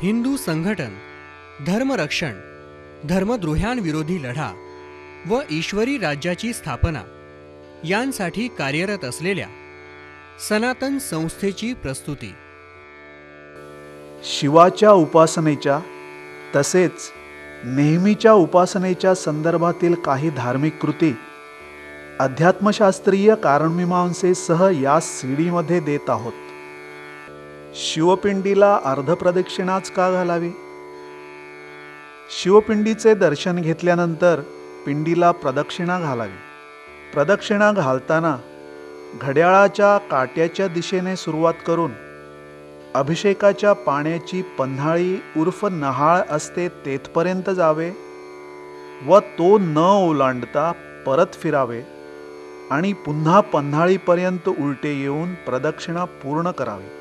हिंदू संघटन, धर्मरक्षण, धर्मद्रोह्यांविरोधी लढा व ईश्वरी राज्याची स्थापना यांसाठी कार्यरत असलेल्या सनातन संस्थेची प्रस्तुती. शिवाच्या उपासनेच्या तसेच नेहमीच्या उपासनेच्या संदर्भातील काही धार्मिक कृती अध्यात्मशास्त्रीय कारणमीमांसेसह या सीडीमध्ये देत आहोत. शिवपिंडीला अर्धप्रदक्षिणाच का घालावी? शिवपिंडीचे दर्शन घेतल्यानंतर पिंडीला प्रदक्षिणा घालावी. प्रदक्षिणा घालताना घड्याळाच्या काट्याच्या दिशेने सुरुवात करून अभिषेकाच्या पाण्याची पन्हाळी उर्फ नहाळ असते तेथपर्यंत जावे व तो न ओलांडता परत फिरावे आणि पुन्हा पन्हाळीपर्यंत उलटे येऊन प्रदक्षिणा पूर्ण करावी.